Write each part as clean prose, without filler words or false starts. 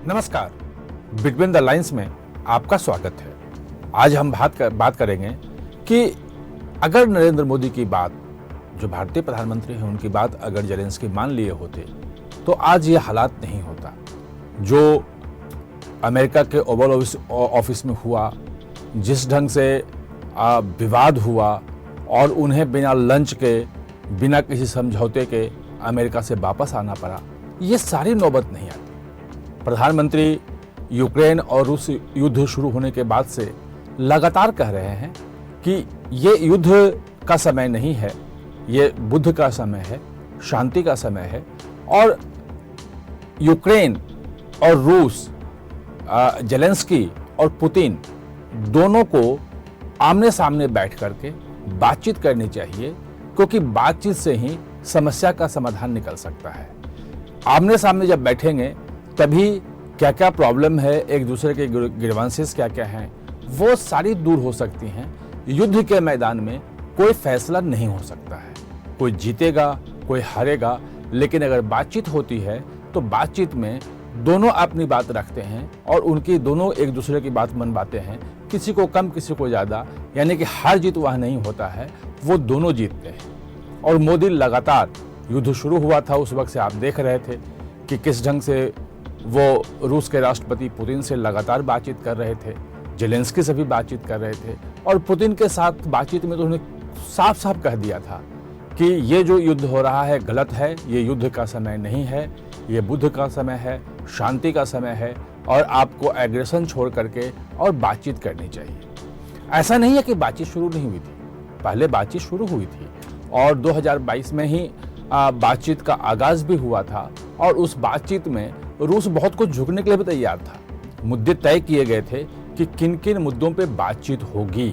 नमस्कार, between the lines में आपका स्वागत है। आज हम बात करेंगे कि अगर नरेंद्र मोदी की बात, जो भारतीय प्रधानमंत्री हैं, उनकी बात अगर जेलेंस्की मान लिए होते तो आज ये हालात नहीं होता जो अमेरिका के ओवल ऑफिस में हुआ, जिस ढंग से विवाद हुआ और उन्हें बिना लंच के, बिना किसी समझौते के अमेरिका से वापस आना पड़ा। ये सारी नौबत नहीं आती। प्रधानमंत्री यूक्रेन और रूस युद्ध शुरू होने के बाद से लगातार कह रहे हैं कि ये युद्ध का समय नहीं है, ये बुद्ध का समय है, शांति का समय है। और यूक्रेन और रूस, जेलेंस्की और पुतिन दोनों को आमने सामने बैठ करके बातचीत करनी चाहिए, क्योंकि बातचीत से ही समस्या का समाधान निकल सकता है। आमने सामने जब बैठेंगे तभी क्या क्या प्रॉब्लम है, एक दूसरे के ग्रीवांसेस क्या क्या हैं, वो सारी दूर हो सकती हैं। युद्ध के मैदान में कोई फैसला नहीं हो सकता है, कोई जीतेगा कोई हारेगा, लेकिन अगर बातचीत होती है तो बातचीत में दोनों अपनी बात रखते हैं और उनकी दोनों एक दूसरे की बात मनवाते हैं। किसी को कम किसी को ज़्यादा, यानी कि हार जीत वहाँ नहीं होता है, वो दोनों जीतते हैं। और मोदी लगातार, युद्ध शुरू हुआ था उस वक्त से आप देख रहे थे कि किस ढंग से वो रूस के राष्ट्रपति पुतिन से लगातार बातचीत कर रहे थे, जेलेंस्की से भी बातचीत कर रहे थे। और पुतिन के साथ बातचीत में तो उन्होंने साफ साफ कह दिया था कि ये जो युद्ध हो रहा है गलत है, ये युद्ध का समय नहीं है, ये बुद्ध का समय है, शांति का समय है, और आपको एग्रेशन छोड़ करके और बातचीत करनी चाहिए। ऐसा नहीं है कि बातचीत शुरू नहीं हुई थी, पहले बातचीत शुरू हुई थी और 2022 में ही बातचीत का आगाज भी हुआ था। और उस बातचीत में रूस बहुत कुछ झुकने के लिए भी तैयार था। मुद्दे तय किए गए थे कि किन किन मुद्दों पे बातचीत होगी,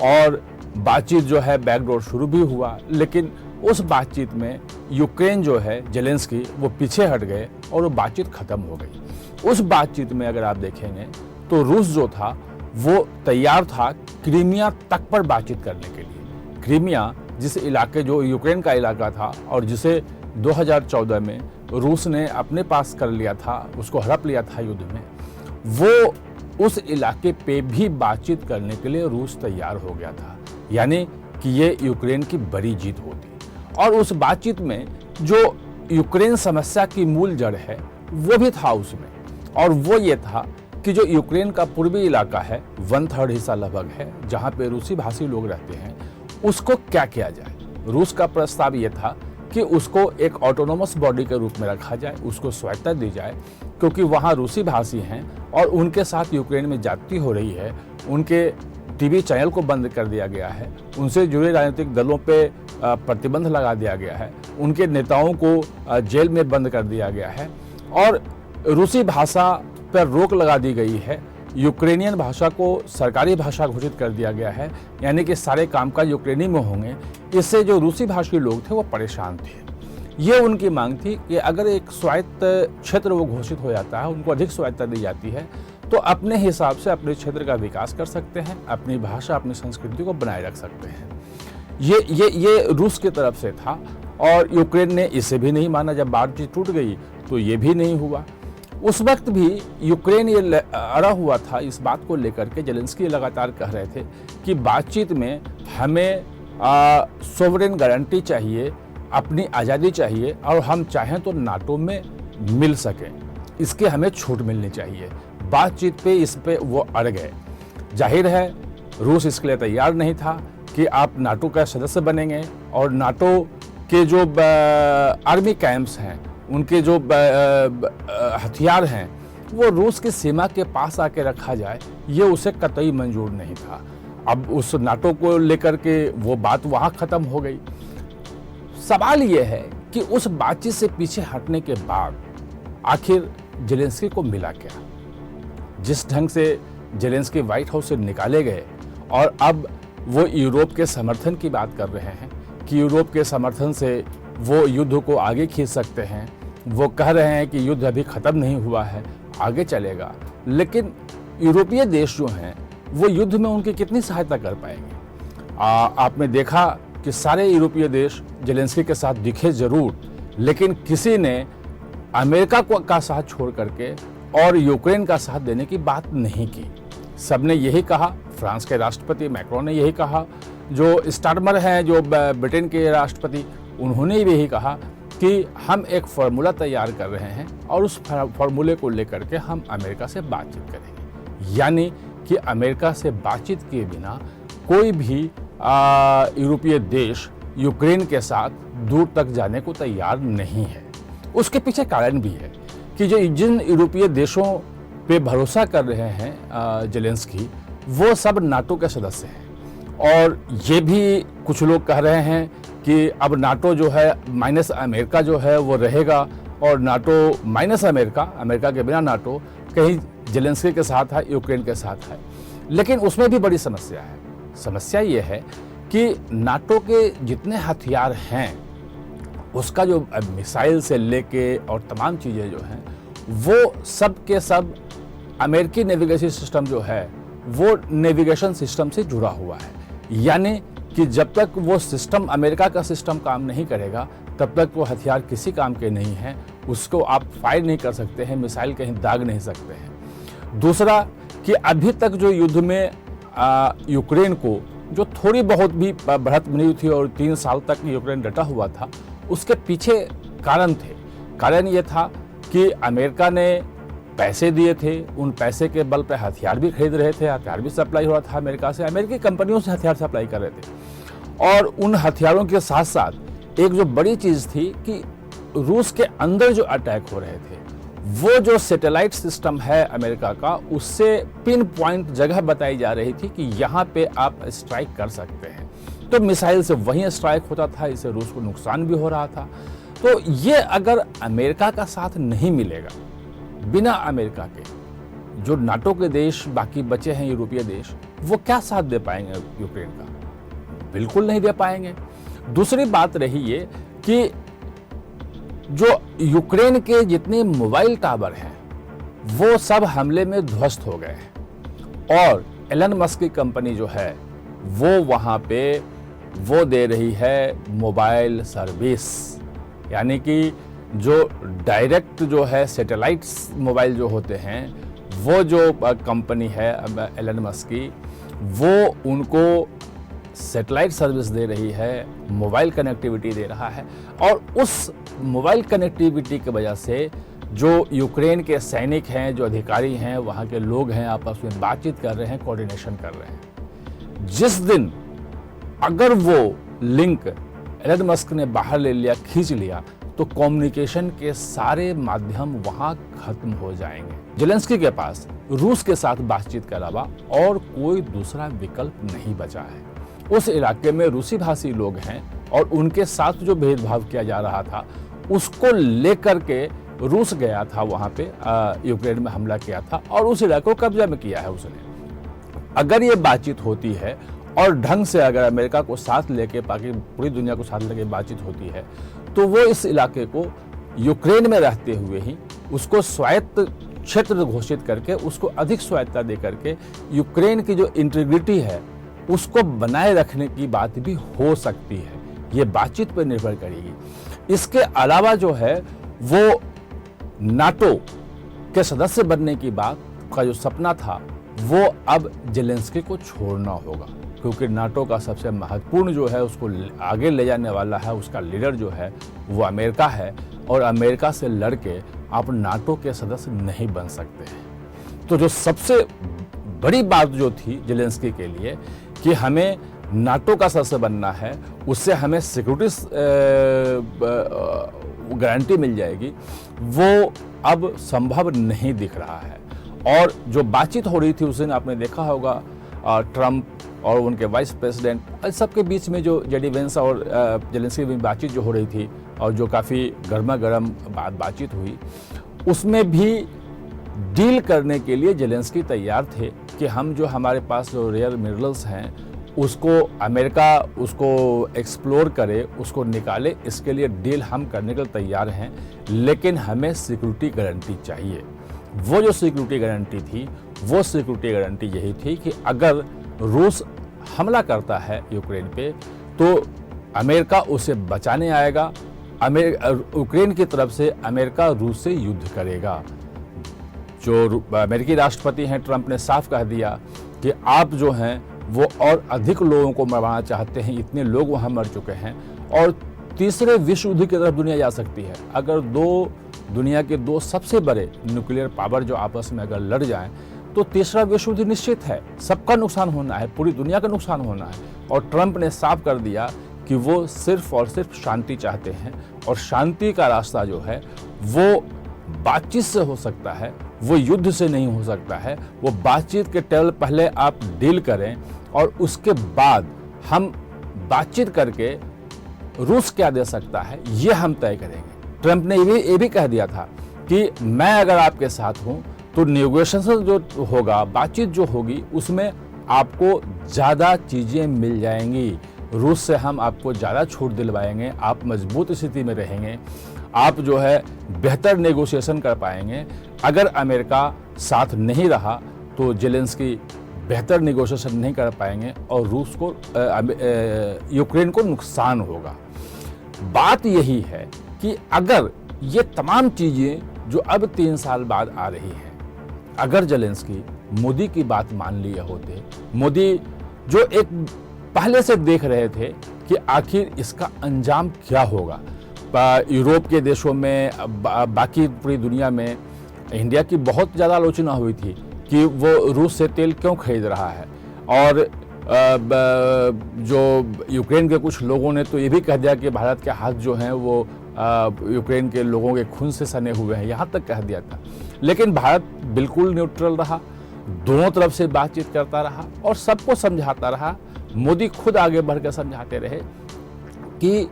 और बातचीत जो है बैकडोर शुरू भी हुआ। लेकिन उस बातचीत में यूक्रेन जो है, जेलेंस्की, वो पीछे हट गए और वो बातचीत खत्म हो गई। उस बातचीत में अगर आप देखेंगे तो रूस जो था वो तैयार था क्रीमिया तक पर बातचीत करने के लिए। क्रीमिया जिस इलाके, जो यूक्रेन का इलाका था और जिसे 2014 में रूस ने अपने पास कर लिया था, उसको हड़प लिया था युद्ध में, वो उस इलाके पे भी बातचीत करने के लिए रूस तैयार हो गया था। यानी कि ये यूक्रेन की बड़ी जीत होती। और उस बातचीत में जो यूक्रेन समस्या की मूल जड़ है वो भी था उसमें, और वो ये था कि जो यूक्रेन का पूर्वी इलाका है, 1/3 हिस्सा लगभग है, जहाँ पे रूसी भाषी लोग रहते हैं, उसको क्या किया जाए। रूस का प्रस्ताव ये था कि उसको एक ऑटोनोमस बॉडी के रूप में रखा जाए, उसको स्वायत्तता दी जाए, क्योंकि वहाँ रूसी भाषी हैं और उनके साथ यूक्रेन में जाति हो रही है। उनके टीवी चैनल को बंद कर दिया गया है, उनसे जुड़े राजनीतिक दलों पे प्रतिबंध लगा दिया गया है, उनके नेताओं को जेल में बंद कर दिया गया है, और रूसी भाषा पर रोक लगा दी गई है। यूक्रेनियन भाषा को सरकारी भाषा घोषित कर दिया गया है, यानी कि सारे कामकाज यूक्रेनी में होंगे। इससे जो रूसी भाषी लोग थे वो परेशान थे। ये उनकी मांग थी कि अगर एक स्वायत्त क्षेत्र वो घोषित हो जाता है, उनको अधिक स्वायत्तता दी जाती है, तो अपने हिसाब से अपने क्षेत्र का विकास कर सकते हैं, अपनी भाषा, अपनी संस्कृति को बनाए रख सकते हैं। ये रूस की तरफ से था, और यूक्रेन ने इसे भी नहीं माना। जब बातचीत टूट गई तो ये भी नहीं हुआ। उस वक्त भी यूक्रेन ये अड़ा हुआ था इस बात को लेकर के। जेलेंस्की लगातार कह रहे थे कि बातचीत में हमें सोवरेन गारंटी चाहिए, अपनी आज़ादी चाहिए, और हम चाहें तो नाटो में मिल सकें, इसके हमें छूट मिलनी चाहिए। बातचीत पे इस पे वो अड़ गए। जाहिर है रूस इसके लिए तैयार नहीं था कि आप नाटो का सदस्य बनेंगे, और नाटो के जो आर्मी कैंप्स हैं, उनके जो हथियार हैं, वो रूस की सीमा के पास आके रखा जाए, ये उसे कतई मंजूर नहीं था। अब उस नाटो को लेकर के वो बात वहाँ ख़त्म हो गई। सवाल ये है कि उस बातचीत से पीछे हटने के बाद आखिर जेलेंस्की को मिला क्या। जिस ढंग से जेलेंस्की व्हाइट हाउस से निकाले गए, और अब वो यूरोप के समर्थन की बात कर रहे हैं कि यूरोप के समर्थन से वो युद्ध को आगे खींच सकते हैं। वो कह रहे हैं कि युद्ध अभी ख़त्म नहीं हुआ है, आगे चलेगा। लेकिन यूरोपीय देश जो हैं वो युद्ध में उनकी कितनी सहायता कर पाएंगे। आपने देखा कि सारे यूरोपीय देश जेलेंस्की के साथ दिखे जरूर, लेकिन किसी ने अमेरिका का साथ छोड़ करके और यूक्रेन का साथ देने की बात नहीं की। सबने यही कहा, फ्रांस के राष्ट्रपति मैक्रोन ने यही कहा, जो स्टारमर हैं जो ब्रिटेन के राष्ट्रपति, उन्होंने भी यही कहा कि हम एक फार्मूला तैयार कर रहे हैं और उस फार्मूले को लेकर के हम अमेरिका से बातचीत करेंगे। यानी कि अमेरिका से बातचीत किए बिना कोई भी यूरोपीय देश यूक्रेन के साथ दूर तक जाने को तैयार नहीं है। उसके पीछे कारण भी है कि जिन यूरोपीय देशों पे भरोसा कर रहे हैं जेलेंस्की, वो सब नाटो के सदस्य हैं। और ये भी कुछ लोग कह रहे हैं कि अब नाटो जो है माइनस अमेरिका जो है वो रहेगा, और नाटो माइनस अमेरिका, अमेरिका के बिना नाटो कहीं जेलेंस्की के साथ है, यूक्रेन के साथ है। लेकिन उसमें भी बड़ी समस्या है। समस्या ये है कि नाटो के जितने हथियार हैं, उसका जो मिसाइल से लेके और तमाम चीज़ें जो हैं, वो सब के सब अमेरिकी नेविगेशन सिस्टम जो है वो नेविगेशन सिस्टम से जुड़ा हुआ है। यानी कि जब तक वो सिस्टम, अमेरिका का सिस्टम काम नहीं करेगा, तब तक वो हथियार किसी काम के नहीं हैं। उसको आप फायर नहीं कर सकते हैं, मिसाइल कहीं दाग नहीं सकते हैं। दूसरा कि अभी तक जो युद्ध में यूक्रेन को जो थोड़ी बहुत भी बढ़त मिली थी और 3 साल तक यूक्रेन डटा हुआ था, उसके पीछे कारण थे। कारण ये था कि अमेरिका ने पैसे दिए थे, उन पैसे के बल पे हथियार भी खरीद रहे थे, हथियार भी सप्लाई हो रहा था अमेरिका से, अमेरिकी कंपनियों से हथियार सप्लाई कर रहे थे। और उन हथियारों के साथ साथ एक जो बड़ी चीज़ थी कि रूस के अंदर जो अटैक हो रहे थे, वो जो सैटेलाइट सिस्टम है अमेरिका का, उससे पिन पॉइंट जगह बताई जा रही थी कि यहाँ पे आप स्ट्राइक कर सकते हैं। तो मिसाइल से वहीं स्ट्राइक होता था, इससे रूस को नुकसान भी हो रहा था। तो ये अगर अमेरिका का साथ नहीं मिलेगा, बिना अमेरिका के जो नाटो के देश बाकी बचे हैं यूरोपीय देश, वो क्या साथ दे पाएंगे यूक्रेन का? बिल्कुल नहीं दे पाएंगे। दूसरी बात रही ये कि जो यूक्रेन के जितने मोबाइल टावर हैं, वो सब हमले में ध्वस्त हो गए हैं। और एलन मस्क की कंपनी जो है वो वहाँ पे वो दे रही है मोबाइल सर्विस। यानी कि जो डायरेक्ट जो है सैटेलाइट मोबाइल जो होते हैं, वो जो कंपनी है एलन मस्क की, वो उनको सैटेलाइट सर्विस दे रही है, मोबाइल कनेक्टिविटी दे रहा है। और उस मोबाइल कनेक्टिविटी की वजह से जो यूक्रेन के सैनिक हैं, जो अधिकारी हैं, वहाँ के लोग हैं, आपस में बातचीत कर रहे हैं, कोऑर्डिनेशन कर रहे हैं। जिस दिन अगर वो लिंक एलन मस्क ने बाहर ले लिया, खींच लिया, तो कम्युनिकेशन के सारे माध्यम वहां खत्म हो जाएंगे। जेलेंस्की के पास रूस के साथ बातचीत के अलावा और कोई दूसरा विकल्प नहीं बचा है। उस इलाके में रूसी भाषी लोग हैं और उनके साथ जो भेदभाव किया जा रहा था, उसको लेकर के रूस गया था वहां पे, यूक्रेन में हमला किया था और उस इलाके को कब्जा में किया है उसने। अगर ये बातचीत होती है और ढंग से अगर अमेरिका को साथ लेके पूरी दुनिया को साथ लेके बातचीत होती है, तो वो इस इलाके को यूक्रेन में रहते हुए ही उसको स्वायत्त क्षेत्र घोषित करके, उसको अधिक स्वायत्तता दे करके यूक्रेन की जो इंटीग्रिटी है उसको बनाए रखने की बात भी हो सकती है। ये बातचीत पर निर्भर करेगी। इसके अलावा जो है वो नाटो के सदस्य बनने की बात का जो सपना था, वो अब जेलेंस्की को छोड़ना होगा, क्योंकि नाटो का सबसे महत्वपूर्ण जो है उसको आगे ले जाने वाला है, उसका लीडर जो है वो अमेरिका है, और अमेरिका से लड़के आप नाटो के सदस्य नहीं बन सकते हैं। तो जो सबसे बड़ी बात जो थी जेलेंस्की के लिए कि हमें नाटो का सदस्य बनना है, उससे हमें सिक्योरिटी गारंटी मिल जाएगी, वो अब संभव नहीं दिख रहा है। और जो बातचीत हो रही थी उस दिन आपने देखा होगा, ट्रंप और उनके वाइस प्रेसिडेंट, सबके बीच में जो जेडी वेंस और जेलेंस्की की बातचीत जो हो रही थी और जो काफ़ी गर्मा गर्म बातचीत हुई, उसमें भी डील करने के लिए जेलेंस्की तैयार थे कि हम जो हमारे पास जो रेयर मिनरल्स हैं उसको अमेरिका उसको एक्सप्लोर करे, उसको निकाले, इसके लिए डील हम करने के लिए तैयार हैं, लेकिन हमें सिक्योरिटी गारंटी चाहिए। वो जो सिक्योरिटी गारंटी थी, वो सिक्योरिटी गारंटी यही थी कि अगर रूस हमला करता है यूक्रेन पे, तो अमेरिका उसे बचाने आएगा। यूक्रेन की तरफ से अमेरिका रूस से युद्ध करेगा। जो अमेरिकी राष्ट्रपति हैं ट्रंप ने साफ कह दिया कि आप जो हैं वो और अधिक लोगों को मरवाना चाहते हैं, इतने लोग वहाँ मर चुके हैं और तीसरे विश्व युद्ध की तरफ दुनिया जा सकती है। अगर दुनिया के दो सबसे बड़े न्यूक्लियर पावर जो आपस में अगर लड़ जाएं तो तीसरा विश्व युद्ध निश्चित है, सबका नुकसान होना है, पूरी दुनिया का नुकसान होना है। और ट्रंप ने साफ कर दिया कि वो सिर्फ और सिर्फ शांति चाहते हैं और शांति का रास्ता जो है वो बातचीत से हो सकता है, वो युद्ध से नहीं हो सकता है। वो बातचीत के टेबल पहले आप डील करें और उसके बाद हम बातचीत करके रूस क्या दे सकता है ये हम तय करेंगे। ट्रंप ने ये भी कह दिया था कि मैं अगर आपके साथ हूं तो नेगोशिएशन जो होगा, बातचीत जो होगी, उसमें आपको ज़्यादा चीज़ें मिल जाएंगी। रूस से हम आपको ज़्यादा छूट दिलवाएंगे, आप मजबूत स्थिति में रहेंगे, आप जो है बेहतर नेगोशिएशन कर पाएंगे। अगर अमेरिका साथ नहीं रहा तो जेलेंस्की बेहतर नेगोशिएशन नहीं कर पाएंगे और रूस को यूक्रेन को नुकसान होगा। बात यही है कि अगर ये तमाम चीज़ें जो अब 3 साल बाद आ रही हैं, अगर जेलेंस्की मोदी की बात मान लिए होते, मोदी जो एक पहले से देख रहे थे कि आखिर इसका अंजाम क्या होगा, यूरोप के देशों में, बाकी पूरी दुनिया में इंडिया की बहुत ज़्यादा आलोचना हुई थी कि वो रूस से तेल क्यों खरीद रहा है। और जो यूक्रेन के कुछ लोगों ने तो ये भी कह दिया कि भारत के हाथ जो हैं वो यूक्रेन के लोगों के खून से सने हुए हैं, यहाँ तक कह दिया था। लेकिन भारत बिल्कुल न्यूट्रल रहा, दोनों तरफ से बातचीत करता रहा और सबको समझाता रहा। मोदी खुद आगे बढ़कर समझाते रहे कि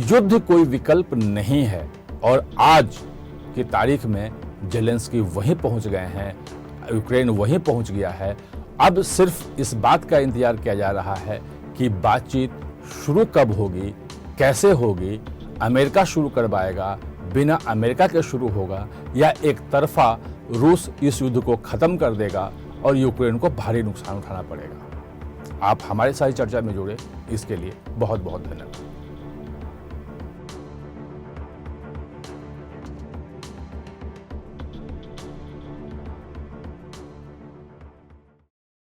युद्ध कोई विकल्प नहीं है। और आज की तारीख में जेलेंस्की वहीं पहुंच गए हैं, यूक्रेन वहीं पहुंच गया है। अब सिर्फ इस बात का इंतजार किया जा रहा है कि बातचीत शुरू कब होगी, कैसे होगी, अमेरिका शुरू करवाएगा, बिना अमेरिका के शुरू होगा, या एक तरफा रूस इस युद्ध को खत्म कर देगा और यूक्रेन को भारी नुकसान उठाना पड़ेगा। आप हमारे साथ चर्चा में जुड़े, इसके लिए बहुत बहुत धन्यवाद।